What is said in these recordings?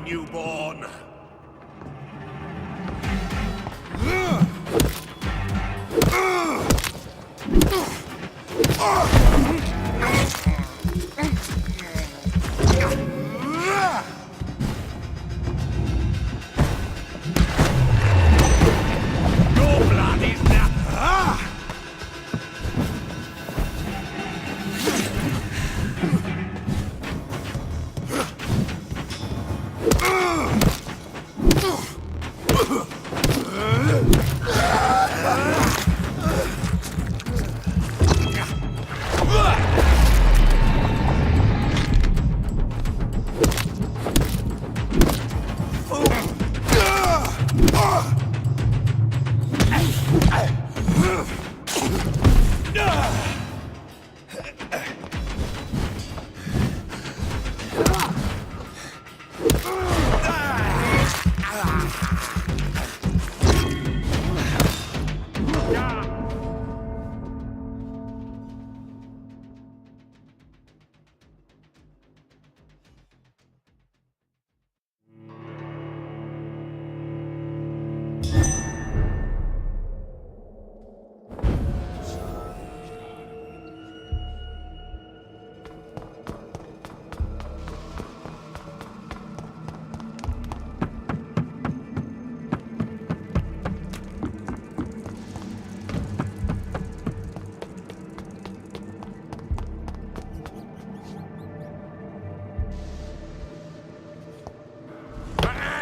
Newborn. Your blood is now.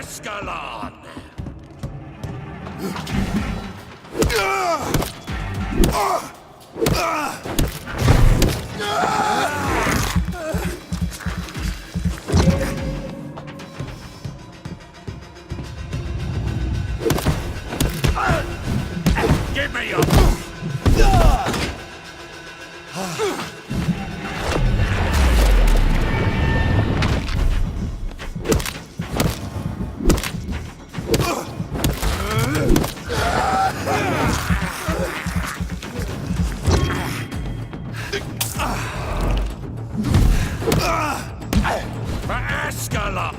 Ascalon! Give me your... Ascalon!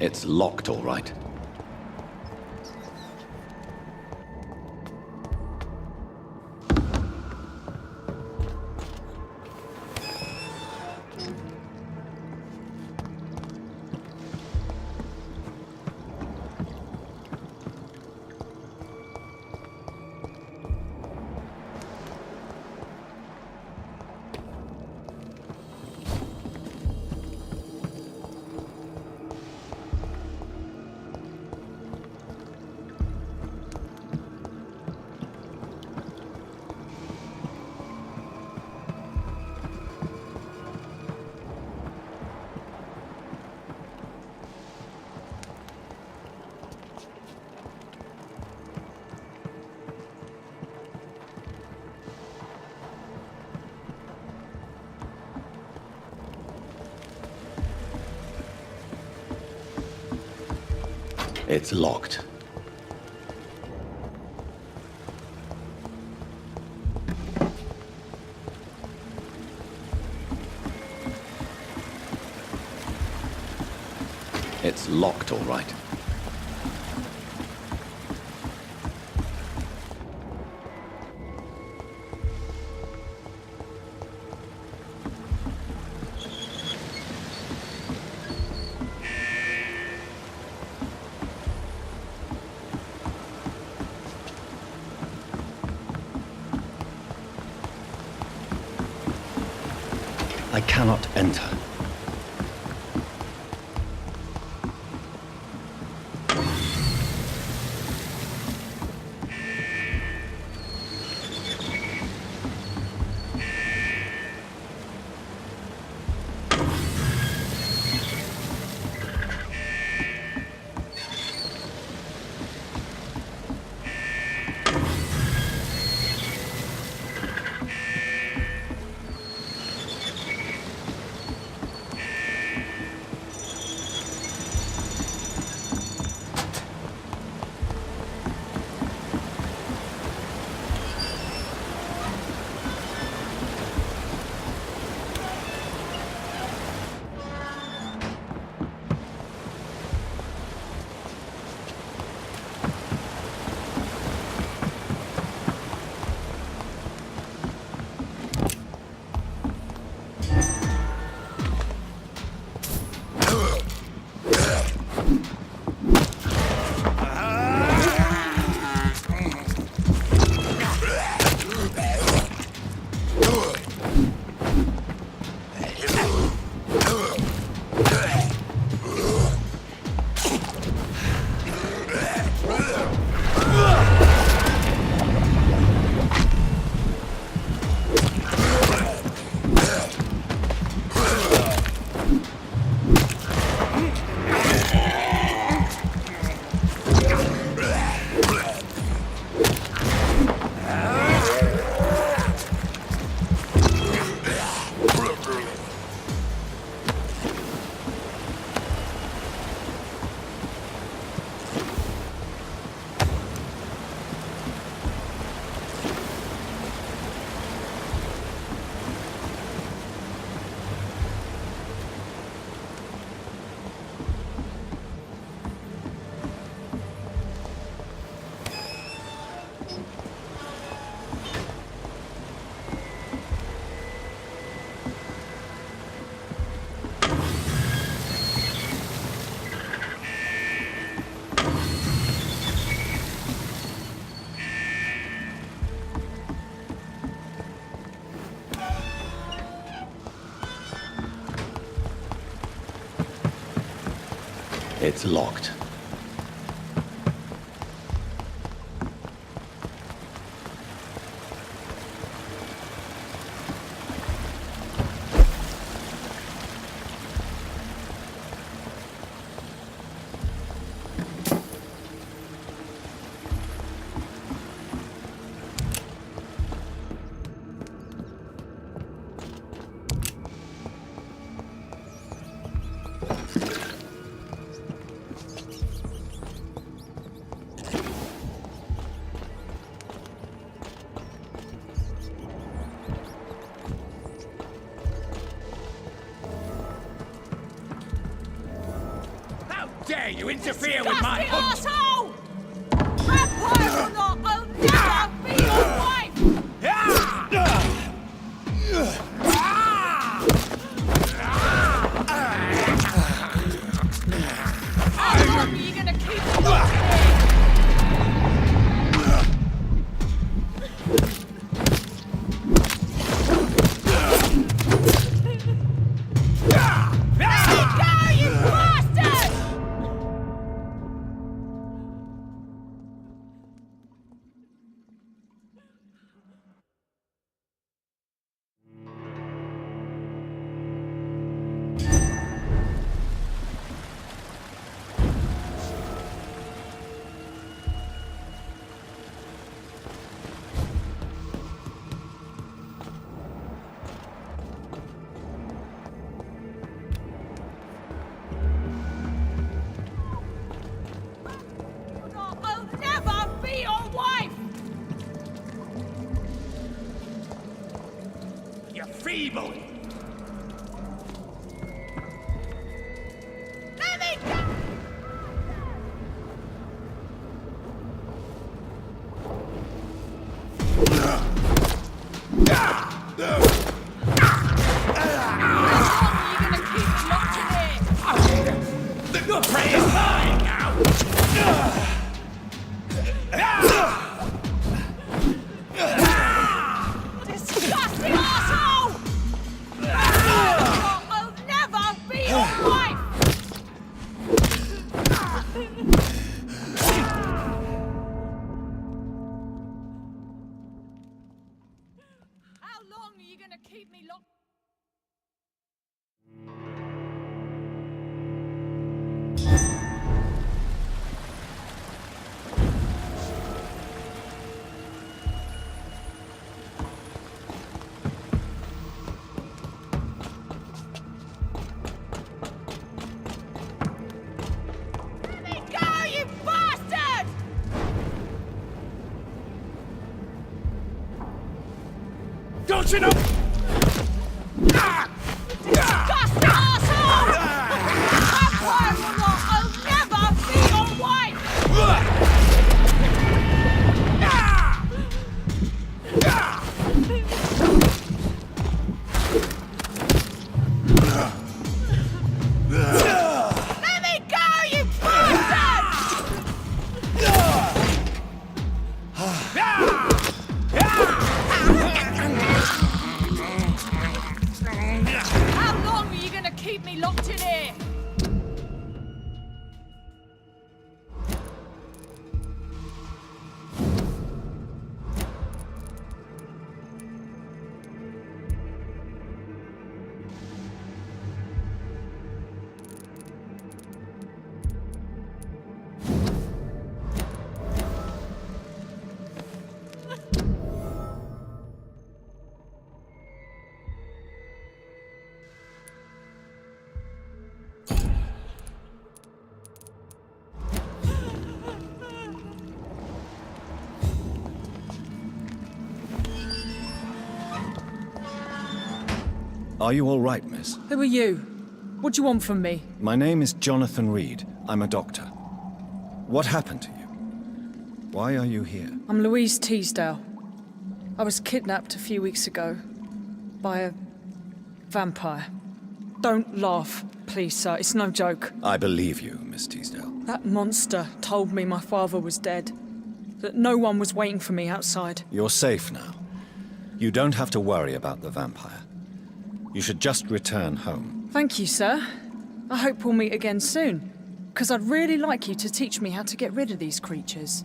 It's locked, all right. It's locked. It's locked, all right. I cannot enter. It's locked. You interfere with my hunt! Asshole! Vampire will not, I'll never be your wife! How long are you gonna keep me locked in? Feeble! Let me go! Your prey is mine now! Disgusting asshole! I'll never be your wife! How long are you gonna keep me locked? Don't you know? Disgusting asshole! Vampire will not, I'll never be your wife! Let me go, you bastard! How long are you gonna keep me locked in here? Are you all right, miss? Who are you? What do you want from me? My name is Jonathan Reed. I'm a doctor. What happened to you? Why are you here? I'm Louise Teasdale. I was kidnapped a few weeks ago by a vampire. Don't laugh, please, sir. It's no joke. I believe you, Miss Teasdale. That monster told me my father was dead. That no one was waiting for me outside. You're safe now. You don't have to worry about the vampire. You should just return home. Thank you, sir. I hope we'll meet again soon. Because I'd really like you to teach me how to get rid of these creatures.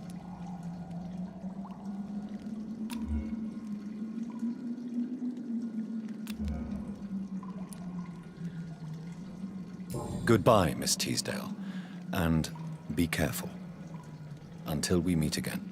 Goodbye, Miss Teasdale. And be careful. Until we meet again.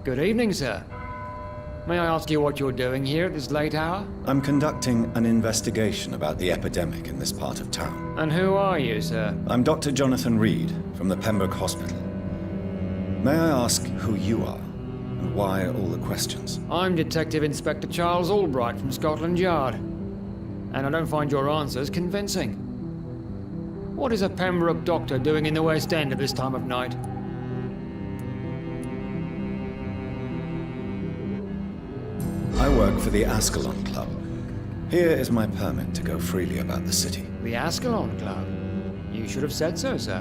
Good evening, sir. May I ask you what you're doing here at this late hour? I'm conducting an investigation about the epidemic in this part of town. And who are you, sir? I'm Dr. Jonathan Reed from the Pembroke Hospital. May I ask who you are and why all the questions? I'm Detective Inspector Charles Albright from Scotland Yard. And I don't find your answers convincing. What is a Pembroke doctor doing in the West End at this time of night? I work for the Ascalon Club. Here is my permit to go freely about the city. The Ascalon Club? You should have said so, sir.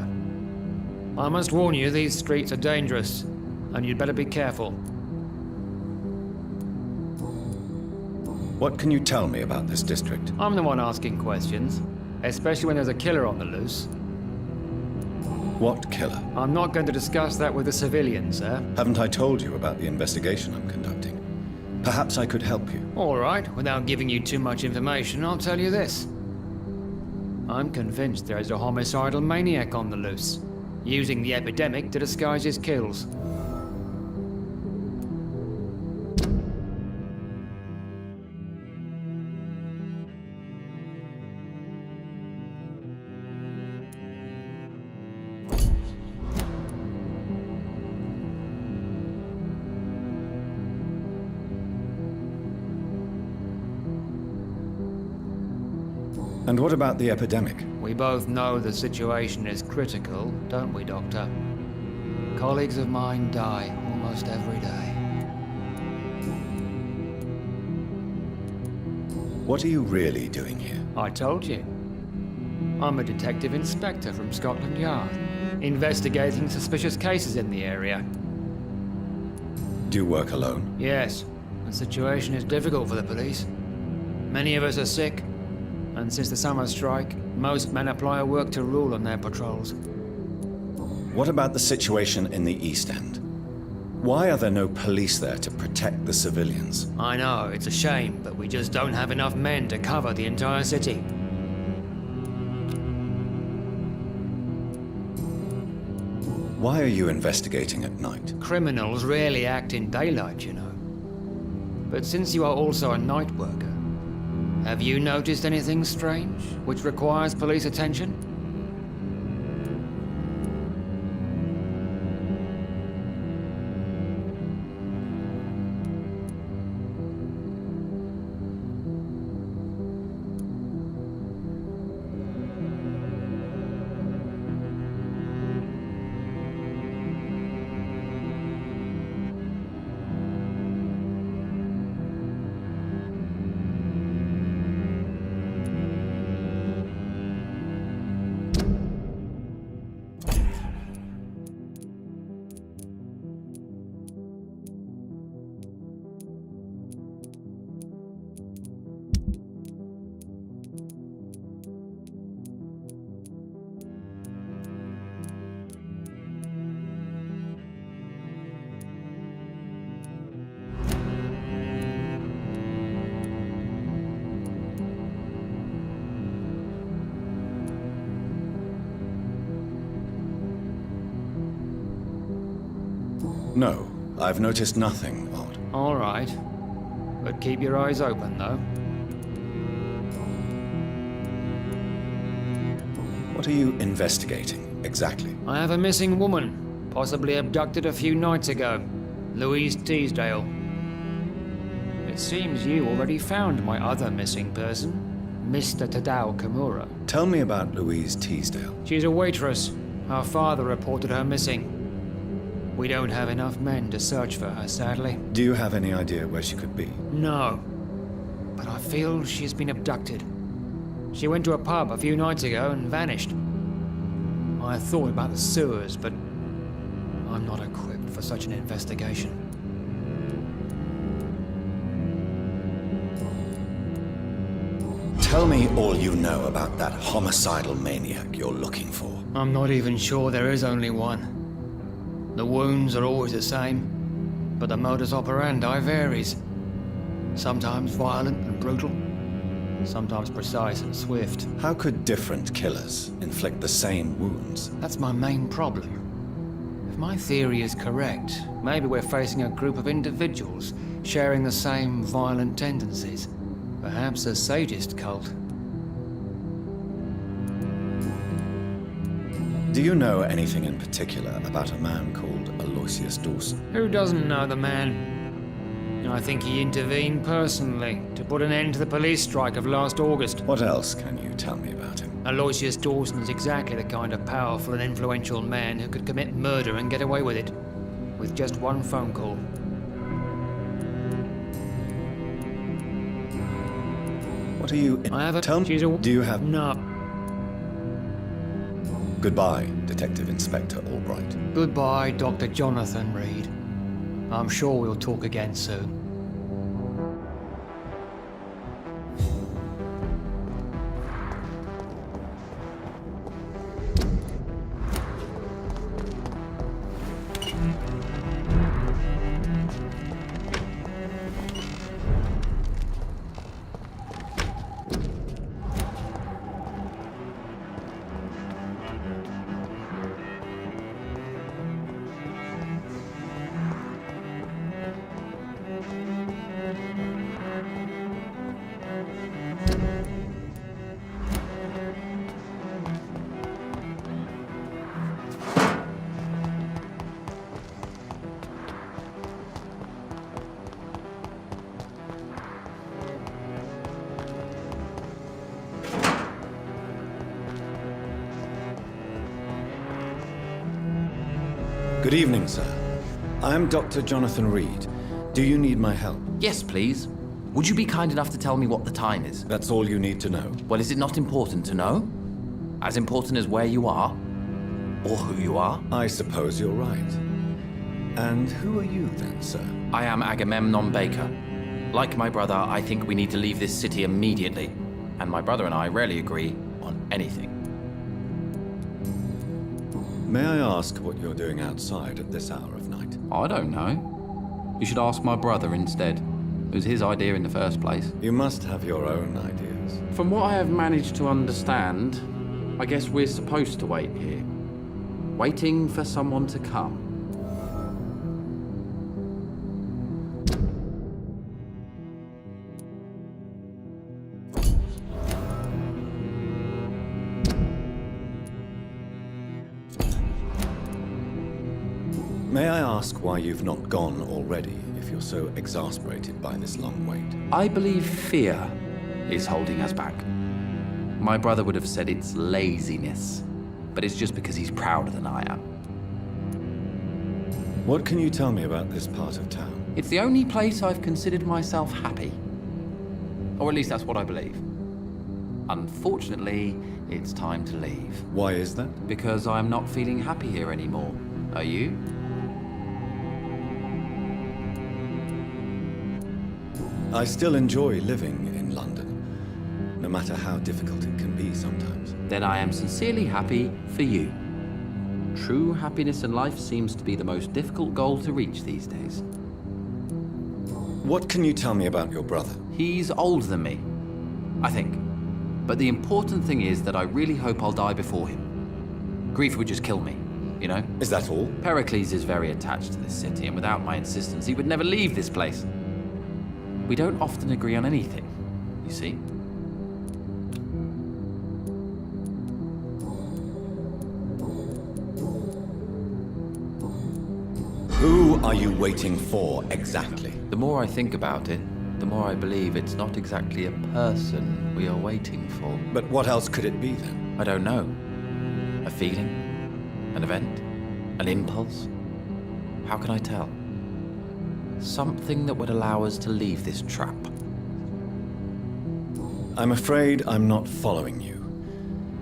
I must warn you, these streets are dangerous, and you'd better be careful. What can you tell me about this district? I'm the one asking questions, especially when there's a killer on the loose. What killer? I'm not going to discuss that with the civilians, sir. Haven't I told you about the investigation I'm conducting? Perhaps I could help you. All right, without giving you too much information, I'll tell you this. I'm convinced there is a homicidal maniac on the loose, using the epidemic to disguise his kills. And what about the epidemic? We both know the situation is critical, don't we, Doctor? Colleagues of mine die almost every day. What are you really doing here? I told you. I'm a detective inspector from Scotland Yard, investigating suspicious cases in the area. Do you work alone? Yes, the situation is difficult for the police. Many of us are sick, and since the summer strike, most men apply a work to rule on their patrols. What about the situation in the East End? Why are there no police there to protect the civilians? I know, it's a shame, but we just don't have enough men to cover the entire city. Why are you investigating at night? Criminals rarely act in daylight, you know. But since you are also a night worker, have you noticed anything strange which requires police attention? No, I've noticed nothing odd. All right. But keep your eyes open, though. What are you investigating, exactly? I have a missing woman, possibly abducted a few nights ago. Louise Teasdale. It seems you already found my other missing person, Mr. Tadao Kimura. Tell me about Louise Teasdale. She's a waitress. Her father reported her missing. We don't have enough men to search for her, sadly. Do you have any idea where she could be? No. But I feel she's been abducted. She went to a pub a few nights ago and vanished. I thought about the sewers, but I'm not equipped for such an investigation. Tell me all you know about that homicidal maniac you're looking for. I'm not even sure there is only one. The wounds are always the same, but the modus operandi varies. Sometimes violent and brutal, sometimes precise and swift. How could different killers inflict the same wounds? That's my main problem. If my theory is correct, maybe we're facing a group of individuals sharing the same violent tendencies. Perhaps a sadist cult. Do you know anything in particular about a man called Aloysius Dawson? Who doesn't know the man? I think he intervened personally to put an end to the police strike of last August. What else can you tell me about him? Aloysius Dawson is exactly the kind of powerful and influential man who could commit murder and get away with it. With just one phone call. What are you... I have a... Tell me... she's a... Do you have... No. Goodbye, Detective Inspector Albright. Goodbye, Dr. Jonathan Reed. I'm sure we'll talk again soon. Good evening, sir. I am Dr. Jonathan Reed. Do you need my help? Yes, please. Would you be kind enough to tell me what the time is? That's all you need to know. Well, is it not important to know? As important as where you are? Or who you are? I suppose you're right. And who are you then, sir? I am Agamemnon Baker. Like my brother, I think we need to leave this city immediately. And my brother and I rarely agree on anything. May I ask what you're doing outside at this hour of night? I don't know. You should ask my brother instead. It was his idea in the first place. You must have your own ideas. From what I have managed to understand, I guess we're supposed to wait here. Waiting for someone to come. May I ask why you've not gone already, if you're so exasperated by this long wait? I believe fear is holding us back. My brother would have said it's laziness, but it's just because he's prouder than I am. What can you tell me about this part of town? It's the only place I've considered myself happy. Or at least that's what I believe. Unfortunately, it's time to leave. Why is that? Because I'm not feeling happy here anymore. Are you? I still enjoy living in London, no matter how difficult it can be sometimes. Then I am sincerely happy for you. True happiness in life seems to be the most difficult goal to reach these days. What can you tell me about your brother? He's older than me, I think. But the important thing is that I really hope I'll die before him. Grief would just kill me, you know? Is that all? Pericles is very attached to this city, and without my insistence, he would never leave this place. We don't often agree on anything, you see? Who are you waiting for, exactly? The more I think about it, the more I believe it's not exactly a person we are waiting for. But what else could it be, then? I don't know. A feeling? An event? An impulse? How can I tell? Something that would allow us to leave this trap. I'm afraid I'm not following you.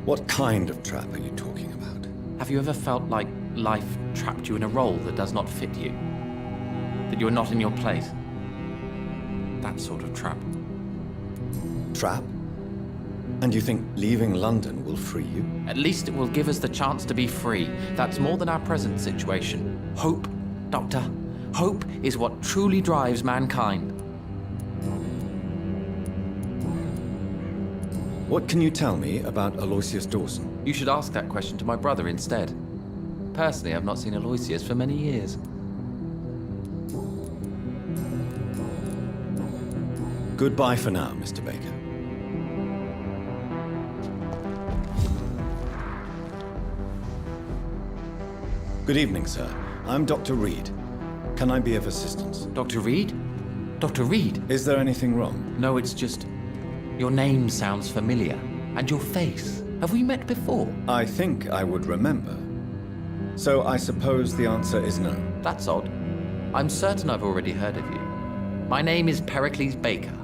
What kind of trap are you talking about? Have you ever felt like life trapped you in a role that does not fit you? That you are not in your place? That sort of trap. Trap? And you think leaving London will free you? At least it will give us the chance to be free. That's more than our present situation. Hope, Doctor. Hope is what truly drives mankind. What can you tell me about Aloysius Dawson? You should ask that question to my brother instead. Personally, I've not seen Aloysius for many years. Goodbye for now, Mr. Baker. Good evening, sir. I'm Dr. Reed. Can I be of assistance? Dr. Reed? Dr. Reed? Is there anything wrong? No, it's just... Your name sounds familiar. And your face. Have we met before? I think I would remember. So I suppose the answer is no. That's odd. I'm certain I've already heard of you. My name is Pericles Baker.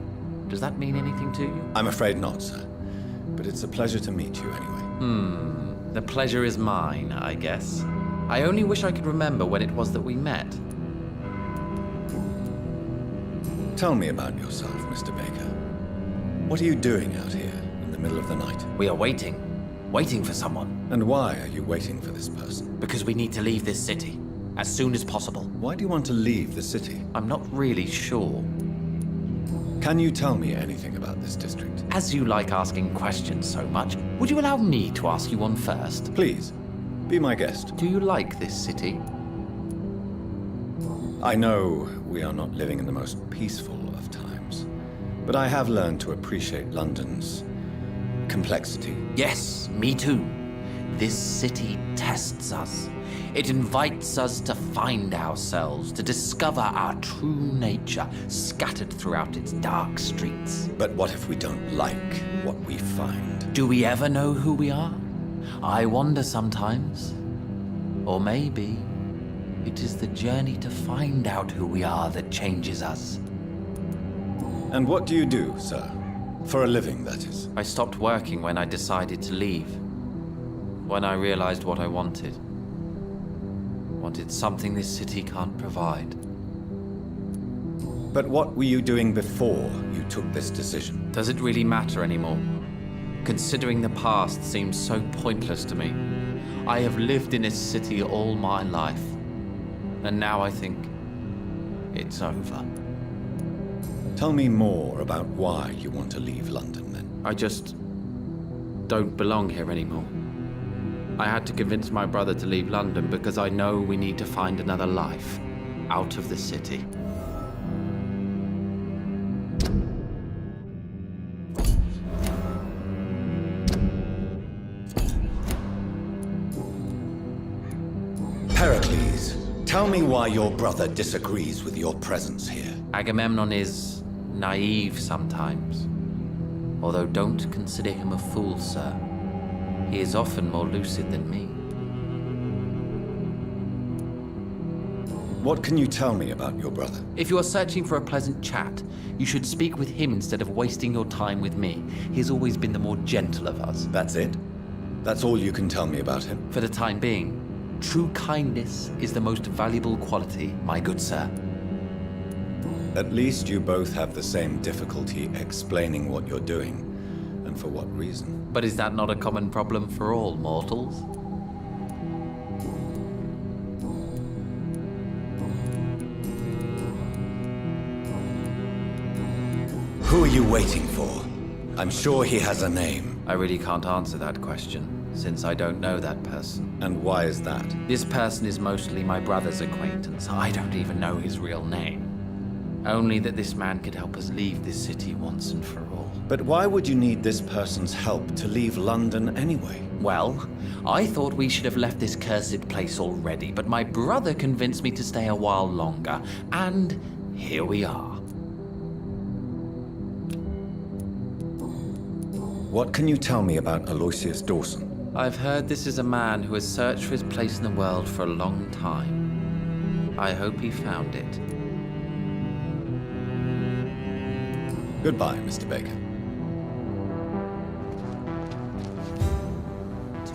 Does that mean anything to you? I'm afraid not, sir. But it's a pleasure to meet you anyway. The pleasure is mine, I guess. I only wish I could remember when it was that we met. Tell me about yourself, Mr. Baker. What are you doing out here in the middle of the night? We are waiting. Waiting for someone. And why are you waiting for this person? Because we need to leave this city. As soon as possible. Why do you want to leave the city? I'm not really sure. Can you tell me anything about this district? As you like asking questions so much, would you allow me to ask you one first? Please, be my guest. Do you like this city? I know we are not living in the most peaceful of times, but I have learned to appreciate London's complexity. Yes, me too. This city tests us. It invites us to find ourselves, to discover our true nature scattered throughout its dark streets. But what if we don't like what we find? Do we ever know who we are? I wonder sometimes. Or maybe it is the journey to find out who we are that changes us. And what do you do, sir? For a living, that is. I stopped working when I decided to leave. When I realized what I wanted. Wanted something this city can't provide. But what were you doing before you took this decision? Does it really matter anymore? Considering the past seems so pointless to me. I have lived in this city all my life. And now I think it's over. Tell me more about why you want to leave London, then. I just don't belong here anymore. I had to convince my brother to leave London because I know we need to find another life out of the city. Pericles, tell me why your brother disagrees with your presence here. Agamemnon is naive sometimes. Although don't consider him a fool, sir. He is often more lucid than me. What can you tell me about your brother? If you are searching for a pleasant chat, you should speak with him instead of wasting your time with me. He has always been the more gentle of us. That's it? That's all you can tell me about him? For the time being, true kindness is the most valuable quality, my good sir. At least you both have the same difficulty explaining what you're doing, and for what reason. But is that not a common problem for all mortals? Who are you waiting for? I'm sure he has a name. I really can't answer that question, since I don't know that person. And why is that? This person is mostly my brother's acquaintance. I don't even know his real name. Only that this man could help us leave this city once and for all. But why would you need this person's help to leave London anyway? Well, I thought we should have left this cursed place already, but my brother convinced me to stay a while longer, and here we are. What can you tell me about Aloysius Dawson? I've heard this is a man who has searched for his place in the world for a long time. I hope he found it. Goodbye, Mr. Baker.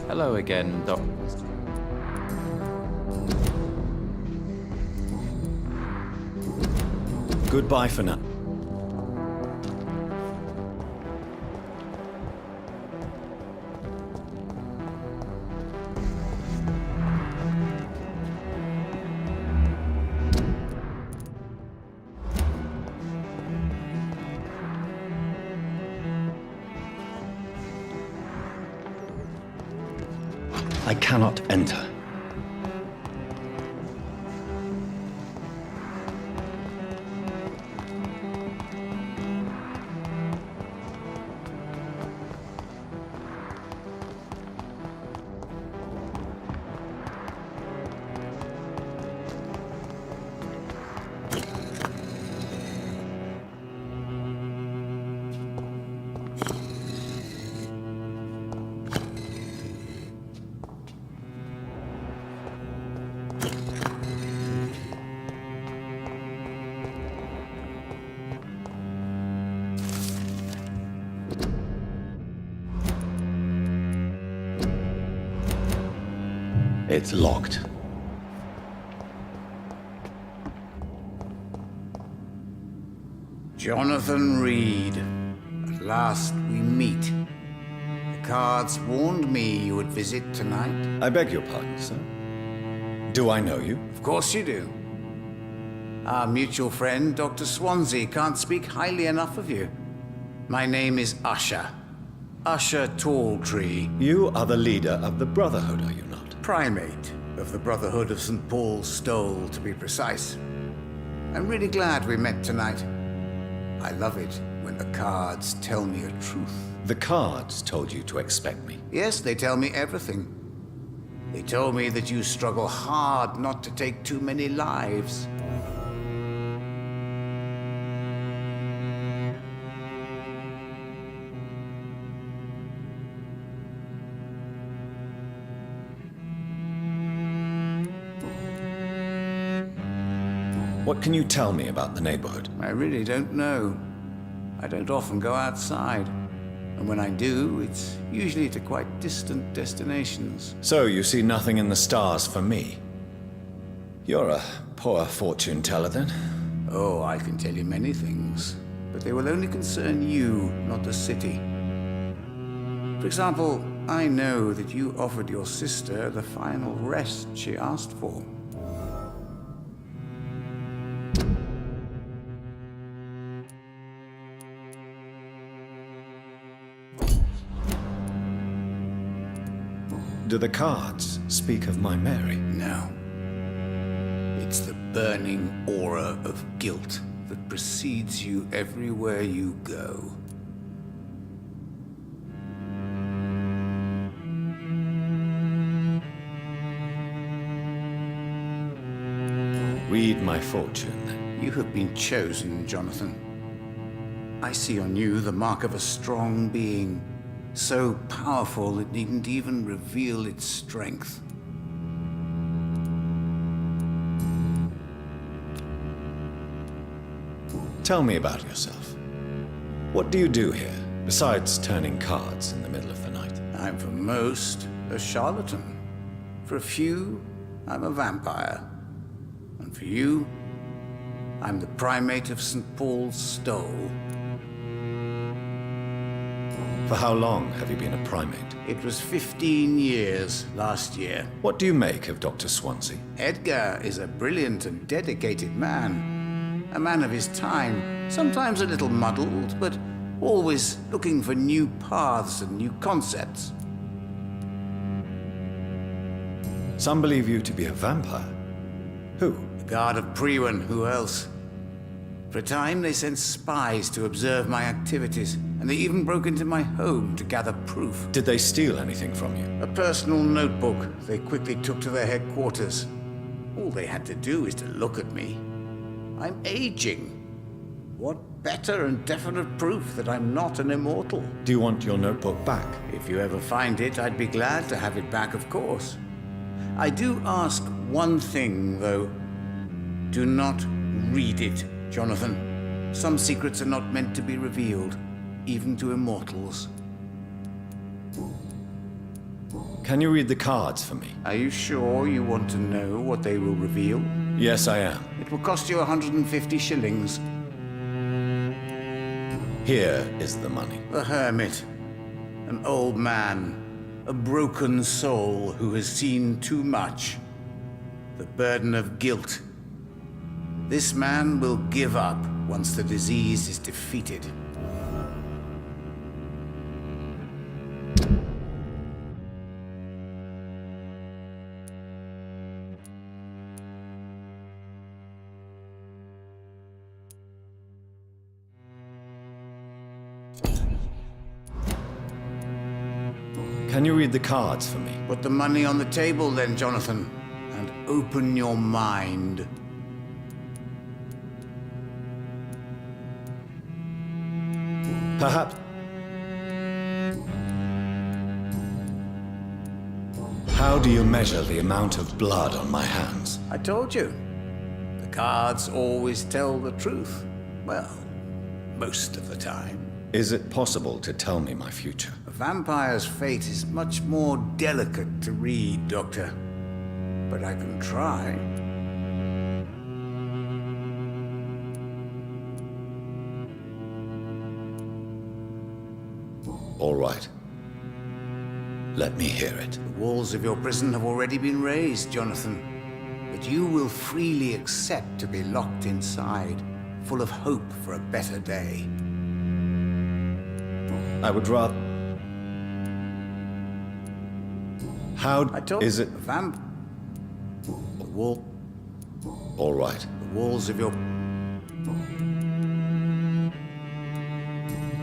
Hello again, Doc. Goodbye for now. I cannot enter. It's locked. Jonathan Reed. At last we meet. The cards warned me you would visit tonight. I beg your pardon, sir. Do I know you? Of course you do. Our mutual friend, Dr. Swansea, can't speak highly enough of you. My name is Usher. Usher Talltree. You are the leader of the Brotherhood, are you not? Primate of the Brotherhood of St. Paul's Stole, to be precise. I'm really glad we met tonight. I love it when the cards tell me a truth. The cards told you to expect me. Yes, they tell me everything. They told me that you struggle hard not to take too many lives. What can you tell me about the neighborhood? I really don't know. I don't often go outside. And when I do, it's usually to quite distant destinations. So you see nothing in the stars for me? You're a poor fortune teller, then? Oh, I can tell you many things, but they will only concern you, not the city. For example, I know that you offered your sister the final rest she asked for. Do the cards speak of my Mary? No. It's the burning aura of guilt that precedes you everywhere you go. Read my fortune, then. You have been chosen, Jonathan. I see on you the mark of a strong being, so powerful it needn't even reveal its strength. Tell me about yourself. What do you do here, besides turning cards in the middle of the night? I'm for most a charlatan. For a few, I'm a vampire. And for you, I'm the primate of St. Paul's Stole. For how long have you been a primate? It was 15 years last year. What do you make of Dr. Swansea? Edgar is a brilliant and dedicated man. A man of his time, sometimes a little muddled, but always looking for new paths and new concepts. Some believe you to be a vampire. Who? The Guard of Priwen, who else? For a time, they sent spies to observe my activities, and they even broke into my home to gather proof. Did they steal anything from you? A personal notebook they quickly took to their headquarters. All they had to do is to look at me. I'm aging. What better and definite proof that I'm not an immortal? Do you want your notebook back? If you ever find it, I'd be glad to have it back, of course. I do ask one thing, though. Do not read it, Jonathan. Some secrets are not meant to be revealed, even to immortals. Can you read the cards for me? Are you sure you want to know what they will reveal? Yes, I am. It will cost you 150 shillings. Here is the money. The hermit. An old man. A broken soul who has seen too much. The burden of guilt. This man will give up once the disease is defeated. Can you read the cards for me? Put the money on the table then, Jonathan, and open your mind. Perhaps... How do you measure the amount of blood on my hands? I told you. The cards always tell the truth. Well, most of the time. Is it possible to tell me my future? A vampire's fate is much more delicate to read, Doctor. but I can try. All right. Let me hear it. The walls of your prison have already been raised, Jonathan. But you will freely accept to be locked inside, full of hope for a better day. I would rather... How I told is it... The wall... All right. The walls of your...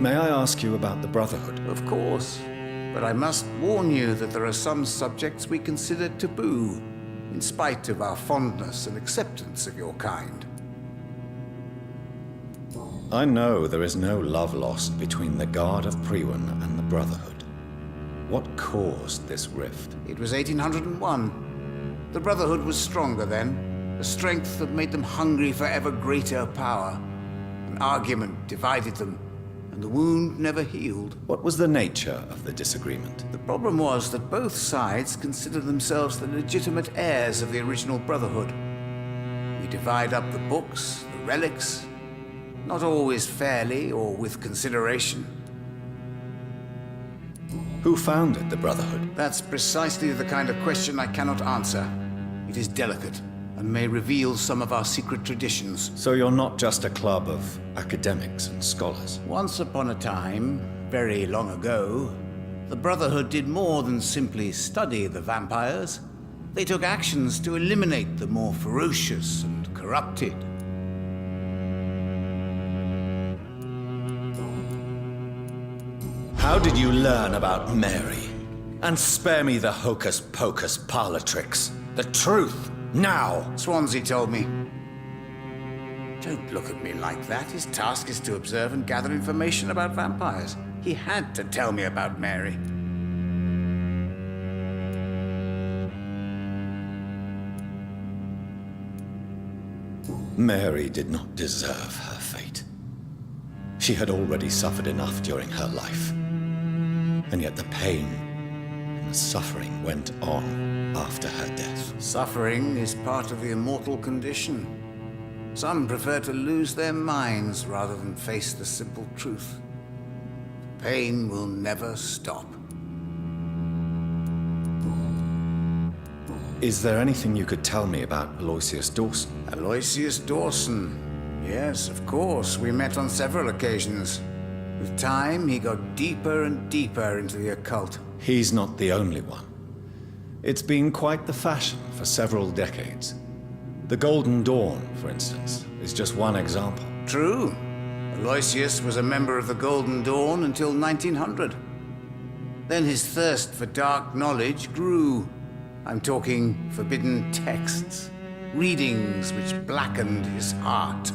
May I ask you about the Brotherhood? Of course. But I must warn you that there are some subjects we consider taboo, in spite of our fondness and acceptance of your kind. I know there is no love lost between the Guard of Priwen and the Brotherhood. What caused this rift? It was 1801. The Brotherhood was stronger then, a strength that made them hungry for ever greater power. An argument divided them, and the wound never healed. What was the nature of the disagreement? The problem was that both sides considered themselves the legitimate heirs of the original Brotherhood. We divide up the books, the relics, not always fairly or with consideration. Who founded the Brotherhood? That's precisely the kind of question I cannot answer. It is delicate and may reveal some of our secret traditions. So you're not just a club of academics and scholars? Once upon a time, very long ago, the Brotherhood did more than simply study the vampires. They took actions to eliminate the more ferocious and corrupted. How did you learn about Mary? And spare me the hocus-pocus parlor tricks. The truth, now! Swansea told me. Don't look at me like that. His task is to observe and gather information about vampires. He had to tell me about Mary. Mary did not deserve her fate. She had already suffered enough during her life. And yet the pain and the suffering went on after her death. Suffering is part of the immortal condition. Some prefer to lose their minds rather than face the simple truth. Pain will never stop. Is there anything you could tell me about Aloysius Dawson? Aloysius Dawson. Yes, of course. We met on several occasions. With time, he got deeper and deeper into the occult. He's not the only one. It's been quite the fashion for several decades. The Golden Dawn, for instance, is just one example. True. Aloysius was a member of the Golden Dawn until 1900. Then his thirst for dark knowledge grew. I'm talking forbidden texts, readings which blackened his heart.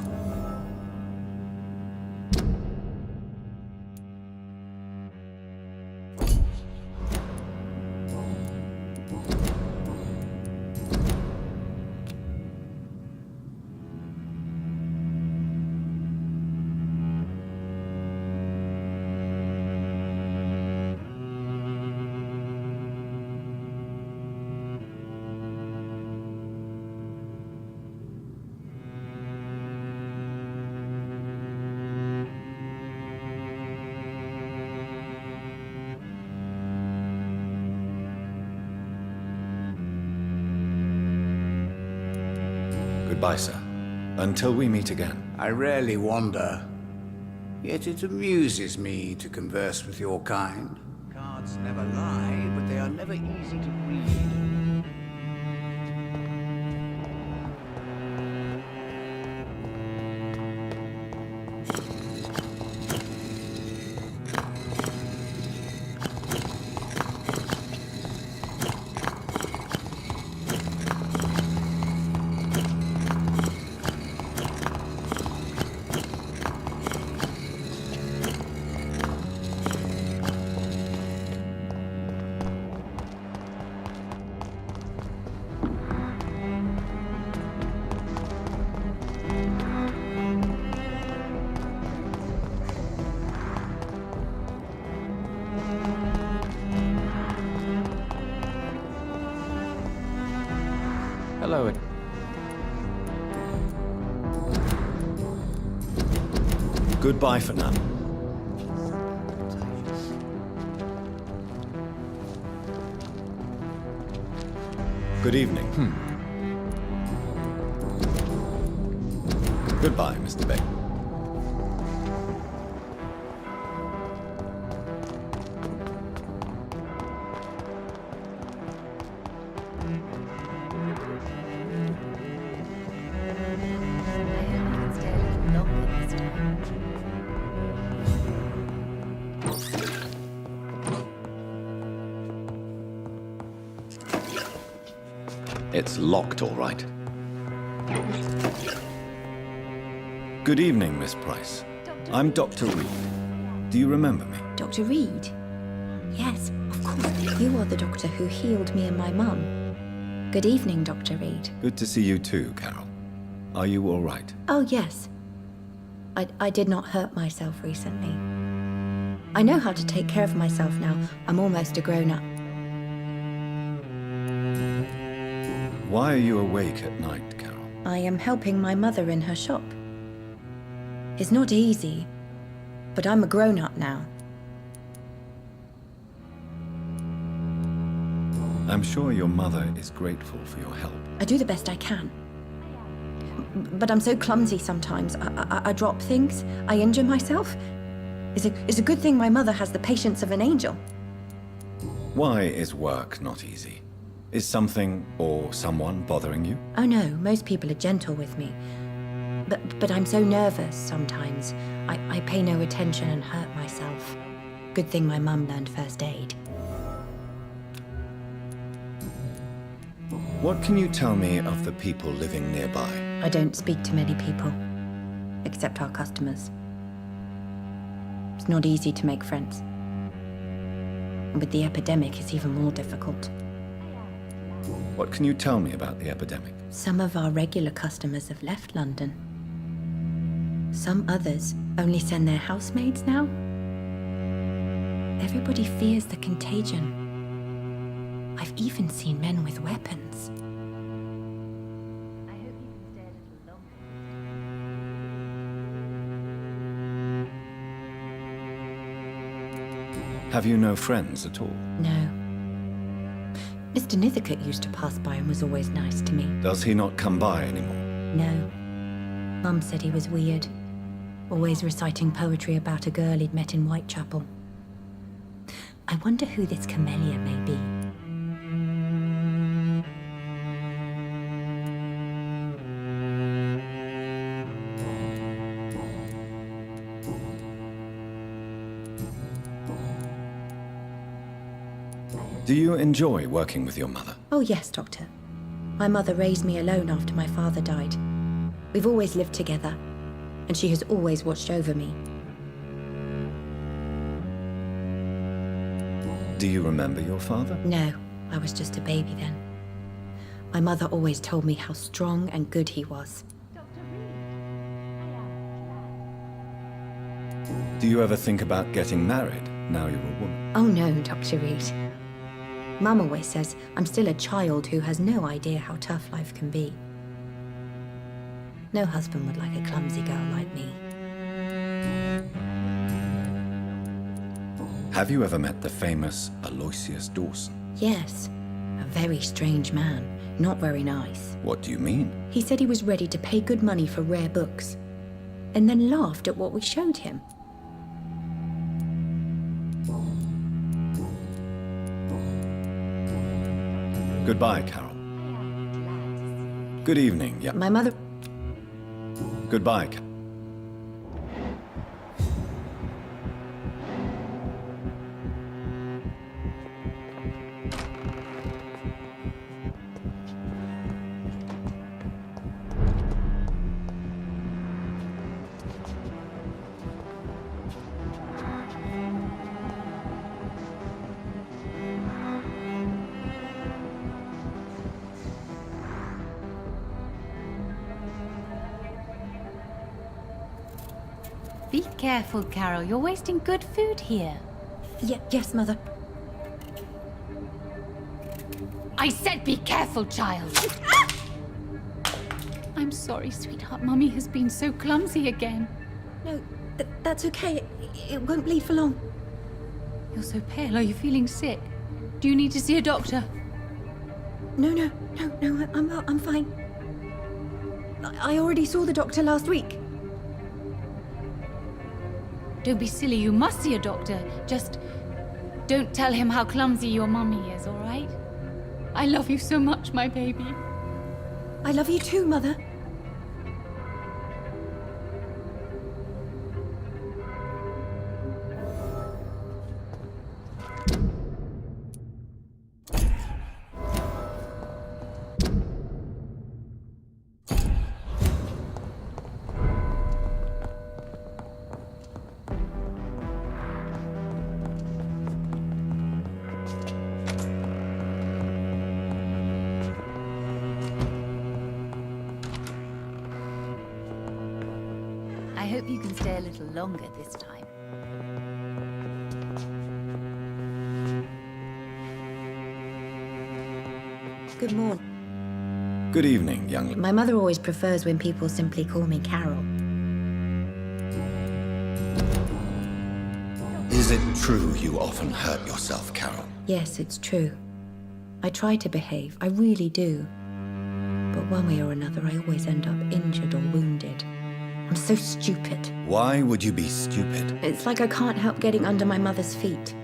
Goodbye, sir. Until we meet again. I rarely wander, yet it amuses me to converse with your kind. Cards never lie, but they are never easy to read. Hello. Goodbye for now. Good evening. Goodbye, Mr. Beck. It's locked, all right. Good evening, Miss Price. I'm Dr. Reed. Do you remember me? Dr. Reed? Yes, of course. You are the doctor who healed me and my mum. Good evening, Dr. Reed. Good to see you too, Carol. Are you all right? Oh, yes. I did not hurt myself recently. I know how to take care of myself now. I'm almost a grown-up. Why are you awake at night, Carol? I am helping my mother in her shop. It's not easy, but I'm a grown-up now. I'm sure your mother is grateful for your help. I do the best I can. But I'm so clumsy sometimes. I drop things. I injure myself. It's a good thing my mother has the patience of an angel. Why is work not easy? Is something or someone bothering you? Oh no, most people are gentle with me. But I'm so nervous sometimes. I pay no attention and hurt myself. Good thing my mum learned first aid. What can you tell me of the people living nearby? I don't speak to many people, except our customers. It's not easy to make friends. With the epidemic, it's even more difficult. What can you tell me about the epidemic? Some of our regular customers have left London. Some others only send their housemaids now. Everybody fears the contagion. I've even seen men with weapons. Have you no friends at all? No. Mr. Nithercote used to pass by and was always nice to me. Does he not come by anymore? No. Mum said he was weird. Always reciting poetry about a girl he'd met in Whitechapel. I wonder who this camellia may be. Do you enjoy working with your mother? Oh yes, Doctor. My mother raised me alone after my father died. We've always lived together, and she has always watched over me. Do you remember your father? No, I was just a baby then. My mother always told me how strong and good he was. Do you ever think about getting married now you're a woman? Oh no, Dr. Reed. Mum always says I'm still a child who has no idea how tough life can be. No husband would like a clumsy girl like me. Have you ever met the famous Aloysius Dawson? Yes, a very strange man, not very nice. What do you mean? He said he was ready to pay good money for rare books, and then laughed at what we showed him. Goodbye, Carol. Good evening, yeah. My mother... Goodbye, Carol. Be careful, Carol. You're wasting good food here. Yes, Mother. I said be careful, child. I'm sorry, sweetheart. Mummy has been so clumsy again. No, that's okay. It won't bleed for long. You're so pale. Are you feeling sick? Do you need to see a doctor? No, I'm fine. I already saw the doctor last week. Don't be silly. You must see a doctor. Just don't tell him how clumsy your mummy is, all right? I love you so much, my baby. I love you too, Mother. I hope you can stay a little longer this time. Good morning. Good evening, young lady. My mother always prefers when people simply call me Carol. Is it true you often hurt yourself, Carol? Yes, it's true. I try to behave, I really do. But one way or another, I always end up injured or wounded. I'm so stupid. Why would you be stupid? It's like I can't help getting under my mother's feet.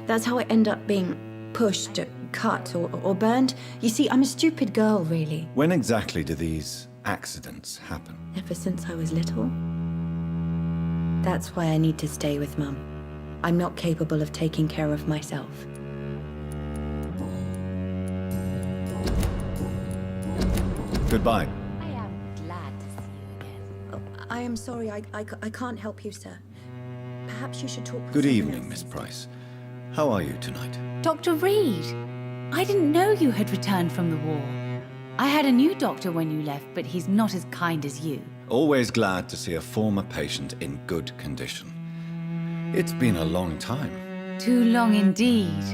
That's how I end up being pushed, cut, or burned. You see, I'm a stupid girl, really. When exactly do these accidents happen? Ever since I was little. That's why I need to stay with Mum. I'm not capable of taking care of myself. Goodbye. I am glad to see you again. Oh, I am sorry, I can't help you, sir. Perhaps you should talk with Good someone evening, else. Miss Price. How are you tonight? Dr. Reed, I didn't know you had returned from the war. I had a new doctor when you left, but he's not as kind as you. Always glad to see a former patient in good condition. It's been a long time. Too long indeed.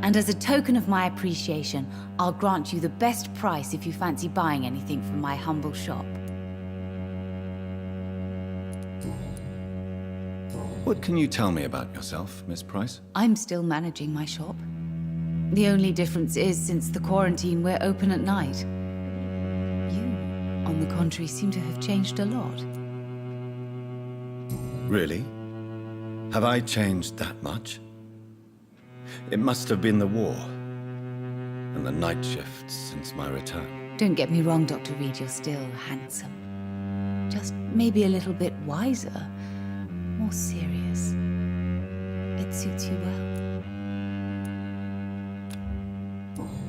And as a token of my appreciation, I'll grant you the best price if you fancy buying anything from my humble shop. What can you tell me about yourself, Miss Price? I'm still managing my shop. The only difference is, since the quarantine, we're open at night. You, on the contrary, seem to have changed a lot. Really? Have I changed that much? It must have been the war and the night shifts since my return. Don't get me wrong, Dr. Reed, you're still handsome. Just maybe a little bit wiser, more serious. It suits you well.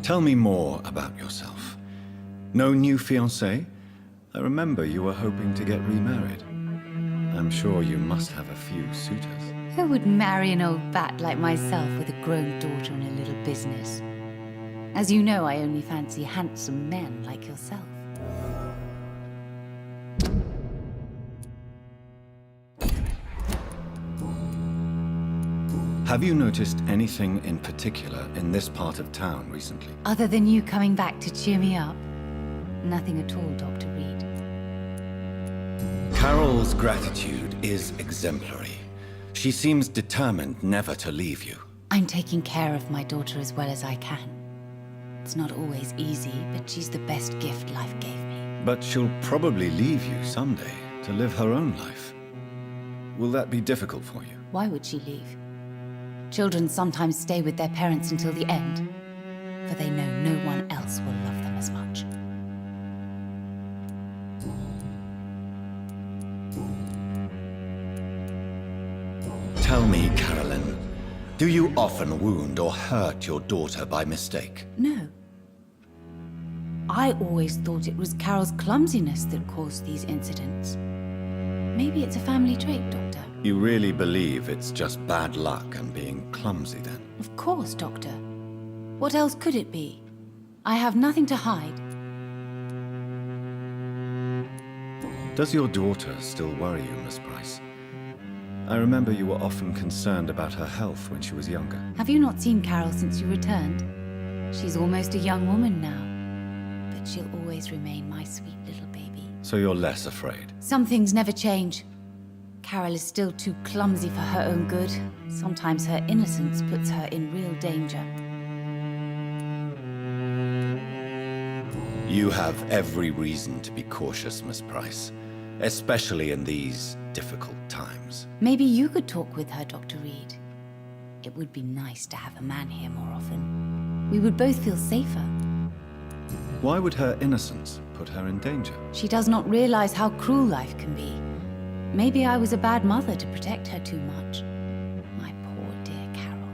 Tell me more about yourself. No new fiancé? I remember you were hoping to get remarried. I'm sure you must have a few suitors. Who would marry an old bat like myself with a grown daughter and a little business? As you know, I only fancy handsome men like yourself. Have you noticed anything in particular in this part of town recently? Other than you coming back to cheer me up? Nothing at all, Dr. Reed. Carol's gratitude is exemplary. She seems determined never to leave you. I'm taking care of my daughter as well as I can. It's not always easy, but she's the best gift life gave me. But she'll probably leave you someday to live her own life. Will that be difficult for you? Why would she leave? Children sometimes stay with their parents until the end, for they know no one else will love them as much. Tell me, Carolyn, do you often wound or hurt your daughter by mistake? No. I always thought it was Carol's clumsiness that caused these incidents. Maybe it's a family trait, Doctor. You really believe it's just bad luck and being clumsy, then? Of course, Doctor. What else could it be? I have nothing to hide. Does your daughter still worry you, Miss Price? I remember you were often concerned about her health when she was younger. Have you not seen Carol since you returned? She's almost a young woman now. But that she'll always remain my sweet little baby. So you're less afraid? Some things never change. Carol is still too clumsy for her own good. Sometimes her innocence puts her in real danger. You have every reason to be cautious, Miss Price. Especially in these difficult times. Maybe you could talk with her, Dr. Reed. It would be nice to have a man here more often. We would both feel safer. Why would her innocence put her in danger? She does not realize how cruel life can be. Maybe I was a bad mother to protect her too much. My poor dear Carol.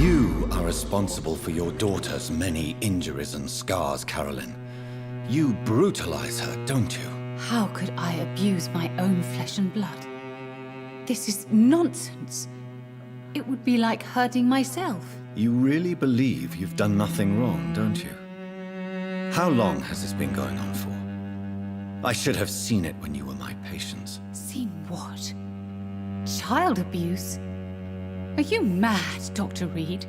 You are responsible for your daughter's many injuries and scars, Carolyn. You brutalize her, don't you? How could I abuse my own flesh and blood? This is nonsense. It would be like hurting myself. You really believe you've done nothing wrong, don't you? How long has this been going on for? I should have seen it when you were my patients. Seen what? Child abuse? Are you mad, Dr. Reed?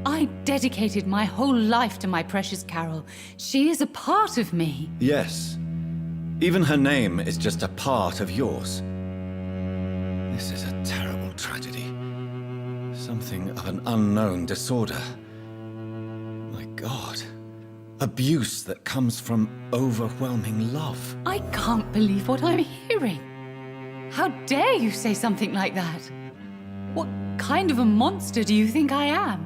I dedicated my whole life to my precious Carol. She is a part of me. Yes. Even her name is just a part of yours. This is a terrible tragedy. Something of an unknown disorder. My God. Abuse that comes from overwhelming love. I can't believe what I'm hearing. How dare you say something like that? What kind of a monster do you think I am?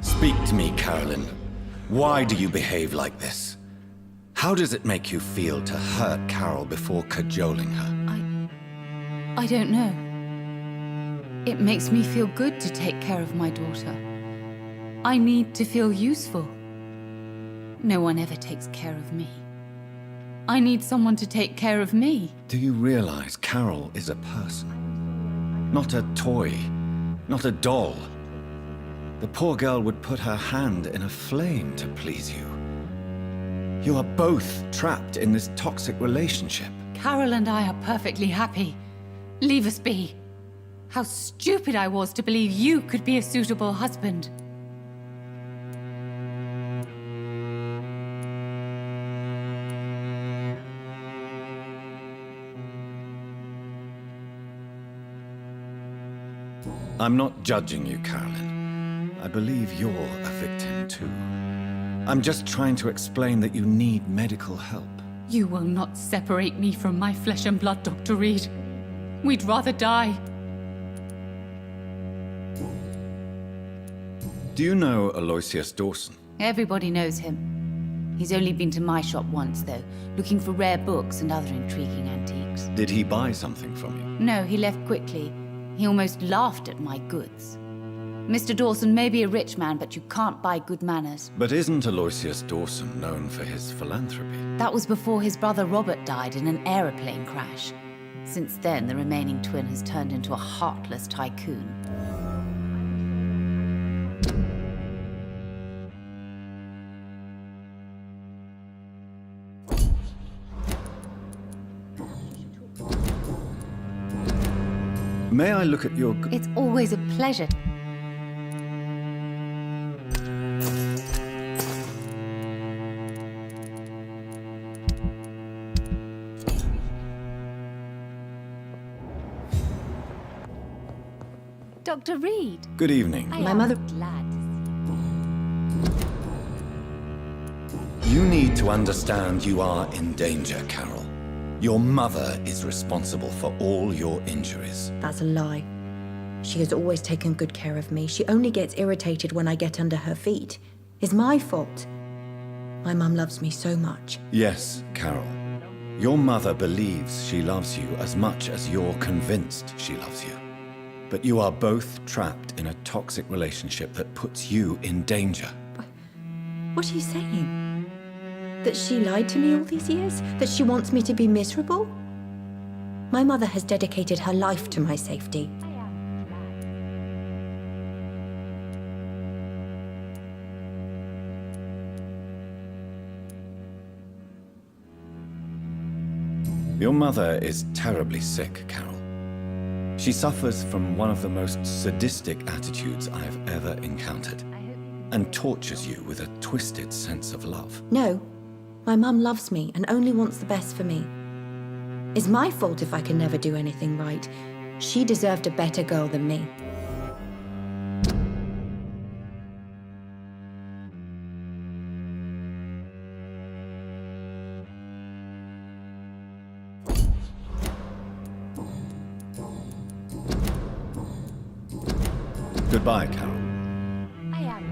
Speak to me, Carolyn. Why do you behave like this? How does it make you feel to hurt Carol before cajoling her? I don't know. It makes me feel good to take care of my daughter. I need to feel useful. No one ever takes care of me. I need someone to take care of me. Do you realize Carol is a person? Not a toy, not a doll. The poor girl would put her hand in a flame to please you. You are both trapped in this toxic relationship. Carol and I are perfectly happy. Leave us be. How stupid I was to believe you could be a suitable husband. I'm not judging you, Carolyn. I believe you're a victim too. I'm just trying to explain that you need medical help. You will not separate me from my flesh and blood, Dr. Reed. We'd rather die. Do you know Aloysius Dawson? Everybody knows him. He's only been to my shop once, though, looking for rare books and other intriguing antiques. Did he buy something from you? No, he left quickly. He almost laughed at my goods. Mr. Dawson may be a rich man, but you can't buy good manners. But isn't Aloysius Dawson known for his philanthropy? That was before his brother Robert died in an aeroplane crash. Since then, the remaining twin has turned into a heartless tycoon. May I look at your... It's always a pleasure. Dr. Reed. Good evening. My mother... Glad to You need to understand you are in danger, Carol. Your mother is responsible for all your injuries. That's a lie. She has always taken good care of me. She only gets irritated when I get under her feet. It's my fault. My mum loves me so much. Yes, Carol. Your mother believes she loves you as much as you're convinced she loves you. But you are both trapped in a toxic relationship that puts you in danger. What are you saying? That she lied to me all these years? That she wants me to be miserable? My mother has dedicated her life to my safety. Your mother is terribly sick, Carol. She suffers from one of the most sadistic attitudes I have ever encountered, and tortures you with a twisted sense of love. No, my mum loves me and only wants the best for me. It's my fault if I can never do anything right. She deserved a better girl than me. Goodbye, Carol. I am.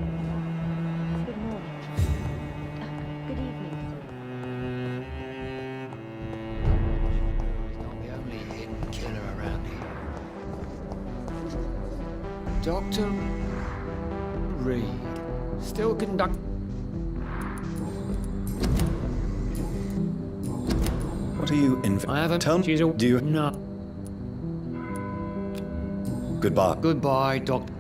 Good morning. Good evening. He's not the only hidden killer around here. Dr. Reed. Still conduct... What are you I haven't... Tell me, She's a... do you... No. Goodbye. Goodbye, Doctor.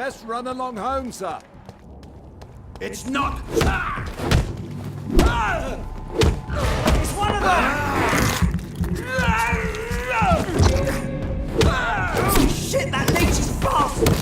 Best run along home, sir. It's not. It's one of them! Shit, that leech is fast!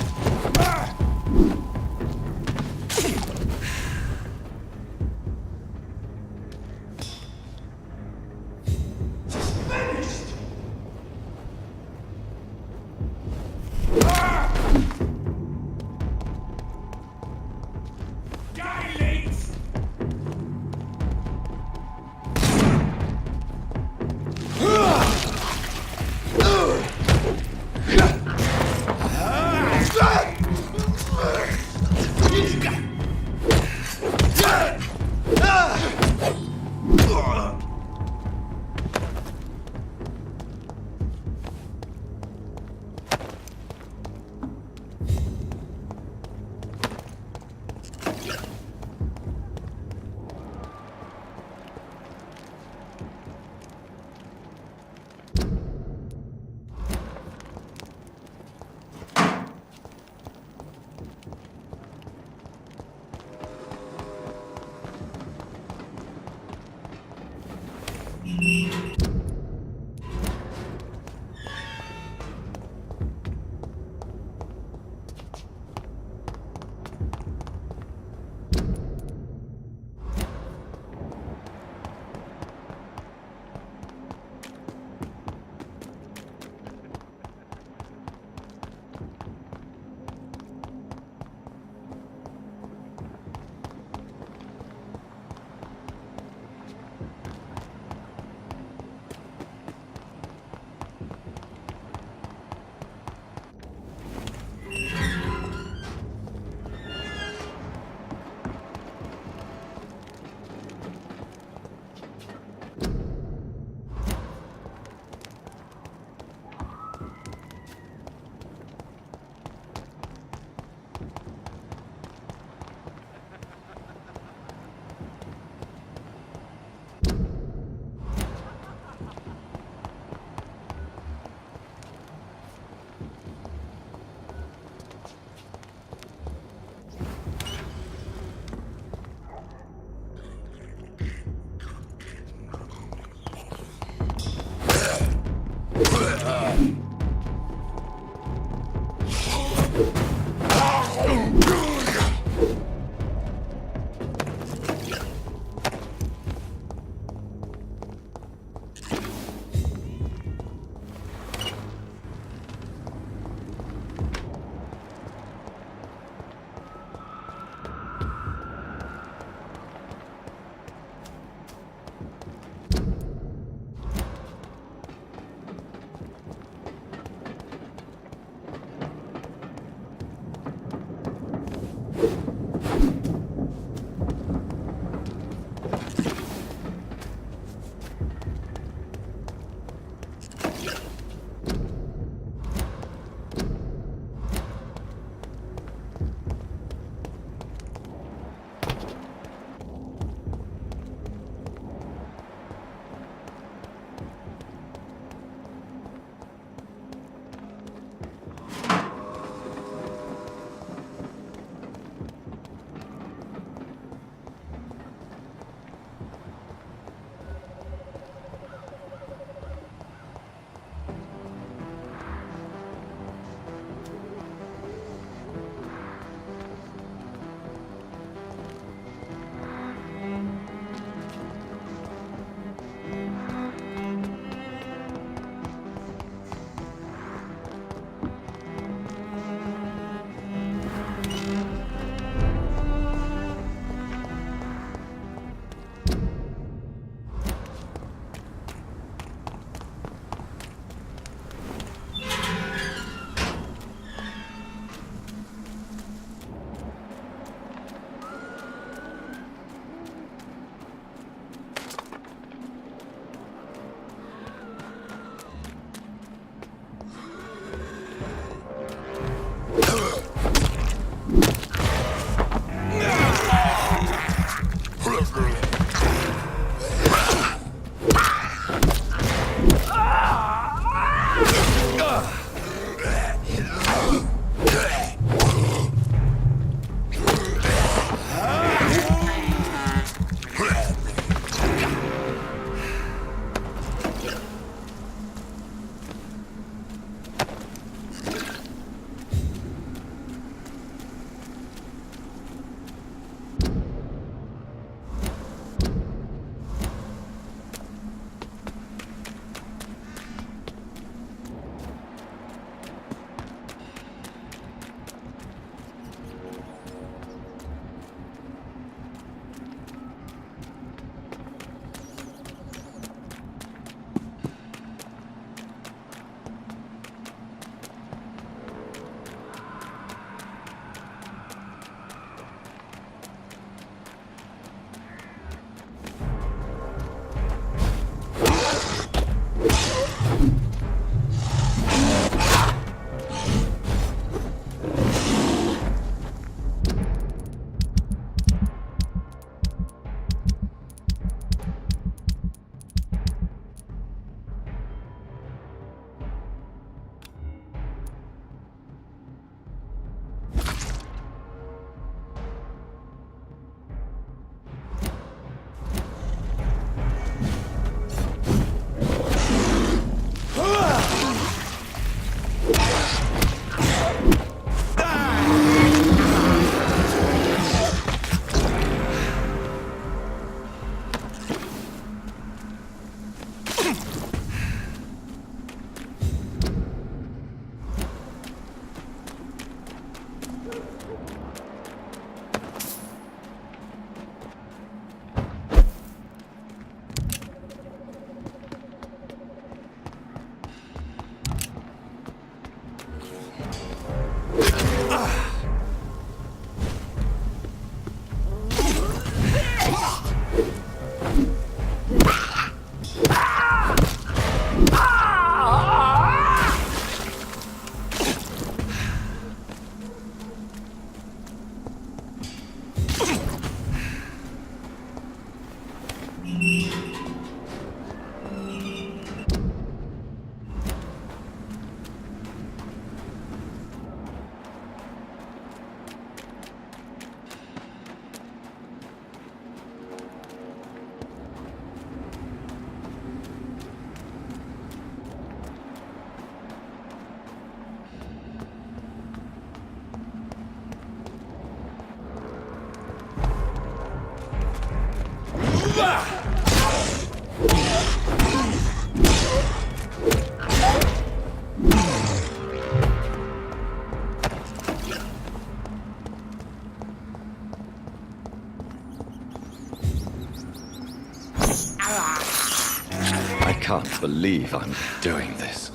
can't believe I'm doing this.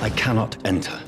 I cannot enter.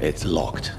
It's locked.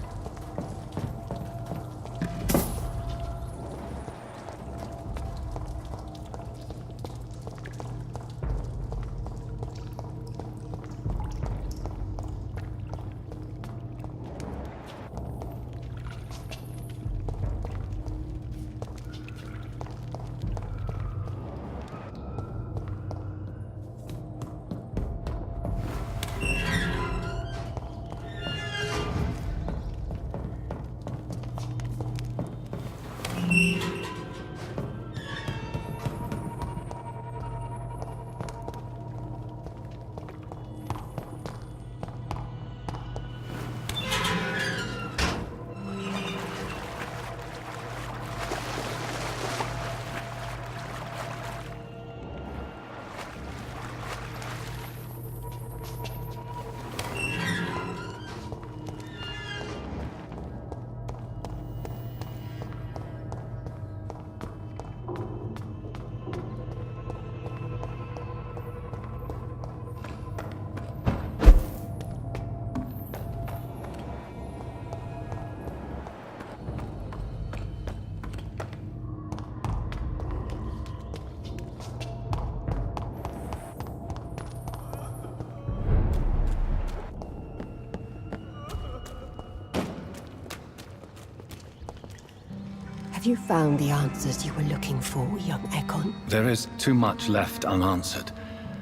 Have you found the answers you were looking for, young Ekon? There is too much left unanswered.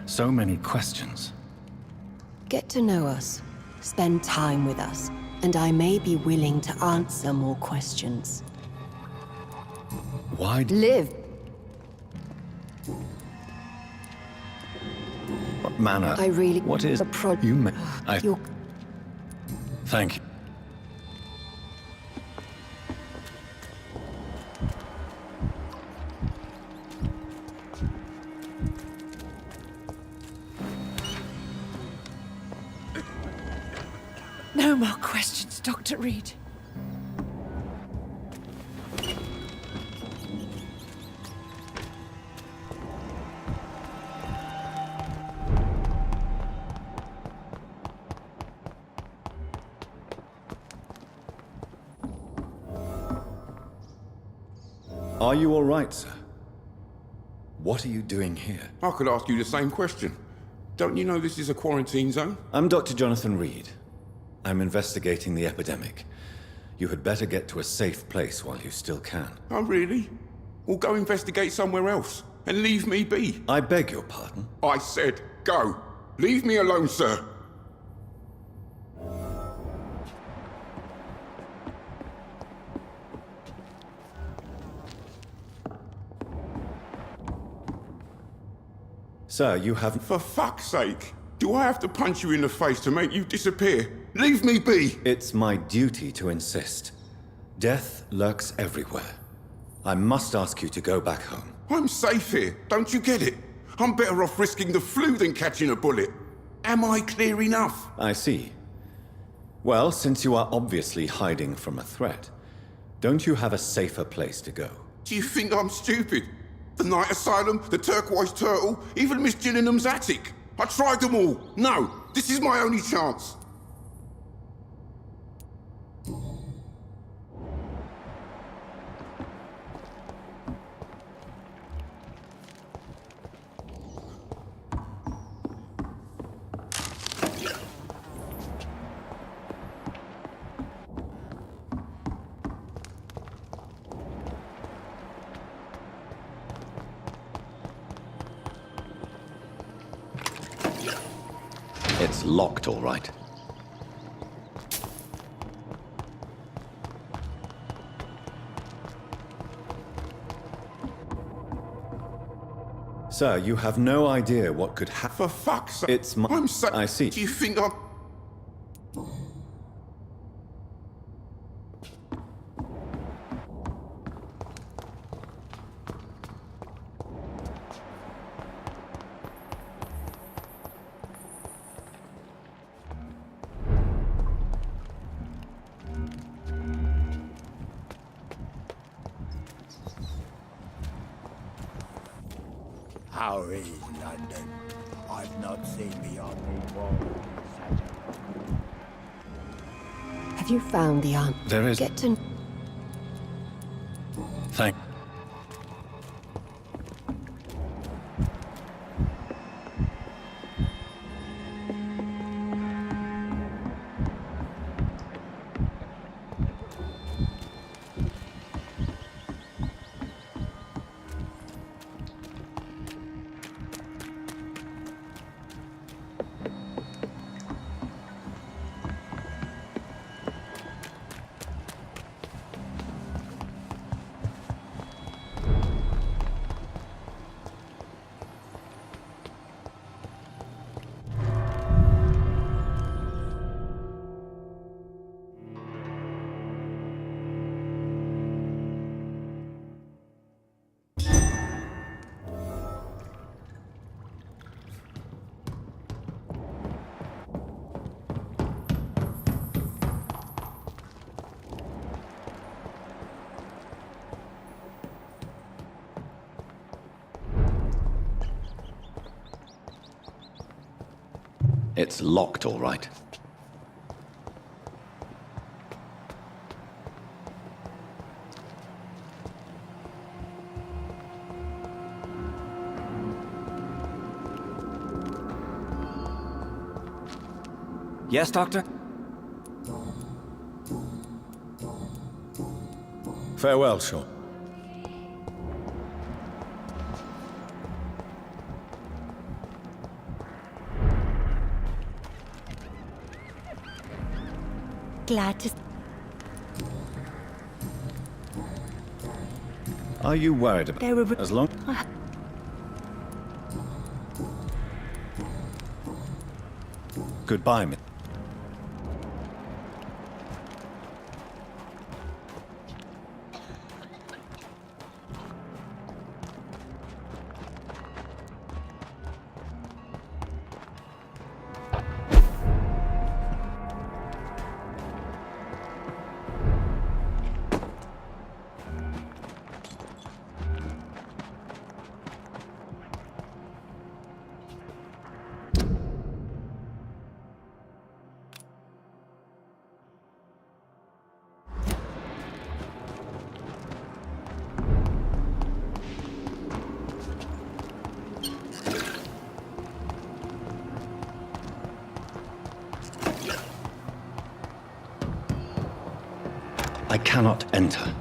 So many questions. Get to know us. Spend time with us. And I may be willing to answer more questions. Why Live. What manner? I really... What is... the You may... I... You're... Thank you. No more questions, Dr. Reed. Are you all right, sir? What are you doing here? I could ask you the same question. Don't you know this is a quarantine zone? I'm Dr. Jonathan Reed. I'm investigating the epidemic. You had better get to a safe place while you still can. Oh, really? Well, go investigate somewhere else and leave me be. I beg your pardon? I said go. Leave me alone, sir. Sir, you haven't... For fuck's sake! Do I have to punch you in the face to make you disappear? Leave me be! It's my duty to insist. Death lurks everywhere. I must ask you to go back home. I'm safe here, don't you get it? I'm better off risking the flu than catching a bullet. Am I clear enough? I see. Well, since you are obviously hiding from a threat, don't you have a safer place to go? Do you think I'm stupid? The Night Asylum, the Turquoise Turtle, even Miss Gillingham's attic. I tried them all. No, this is my only chance. It's locked, all right. Sir, you have no idea what could happen. For fuck's sake. It's my... I'm so... I see. Do you think I'm... How is London? I've not seen beyond the walls. Have you found the answer? There is... Get to... Thank... It's locked, all right. Yes, Doctor? Farewell, Shaw. Glad to... Are you worried about... There were... As long... Goodbye, Miss. I cannot enter.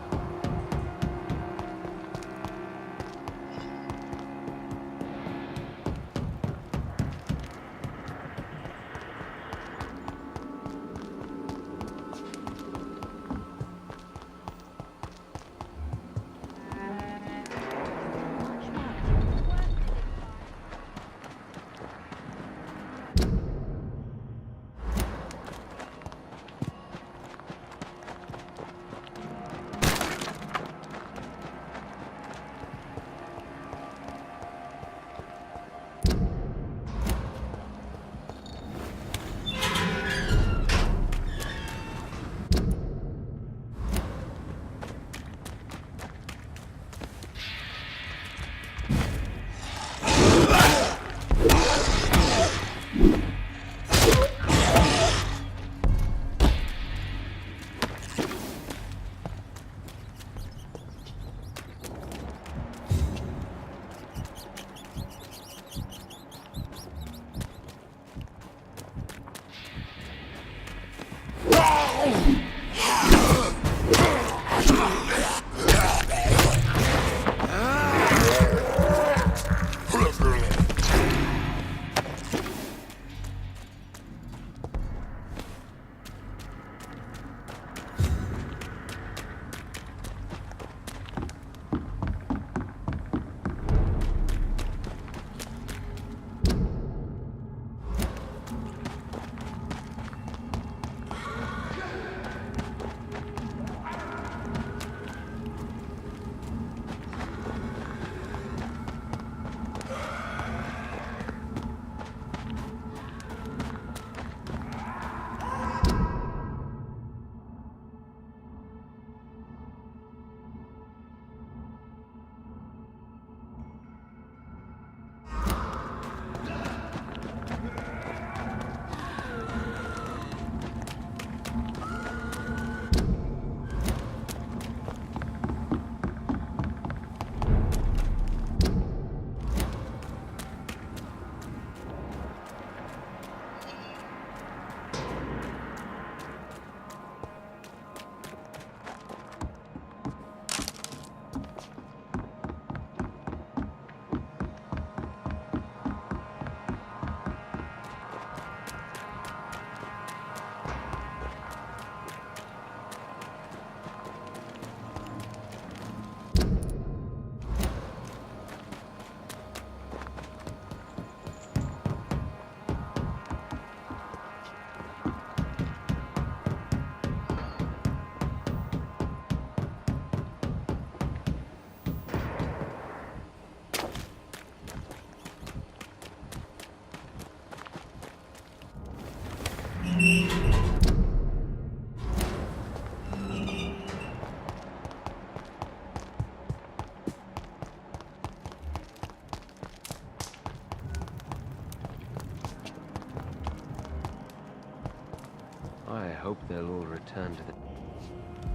I hope they'll all return to the...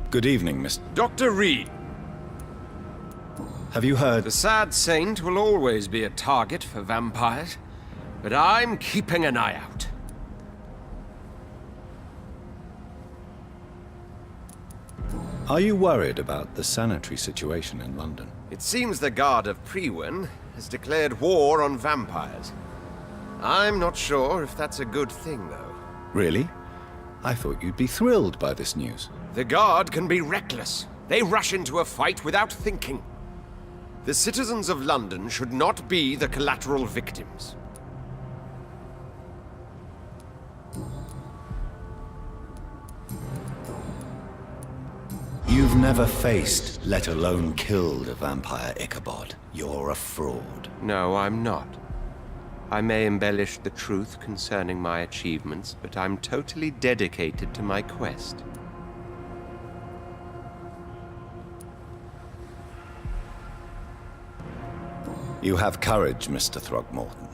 Good evening, Mr. Dr. Reed. Have you heard? The sad saint will always be a target for vampires, but I'm keeping an eye out. Are you worried about the sanitary situation in London? It seems the Guard of Priwen has declared war on vampires. I'm not sure if that's a good thing, though. Really? I thought you'd be thrilled by this news. The Guard can be reckless. They rush into a fight without thinking. The citizens of London should not be the collateral victims. You've never faced, let alone killed, a vampire, Ichabod. You're a fraud. No, I'm not. I may embellish the truth concerning my achievements, but I'm totally dedicated to my quest. You have courage, Mr. Throgmorton.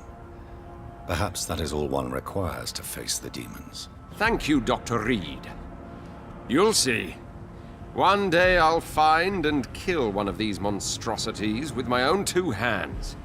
Perhaps that is all one requires to face the demons. Thank you, Dr. Reed. You'll see. One day I'll find and kill one of these monstrosities with my own 2 hands.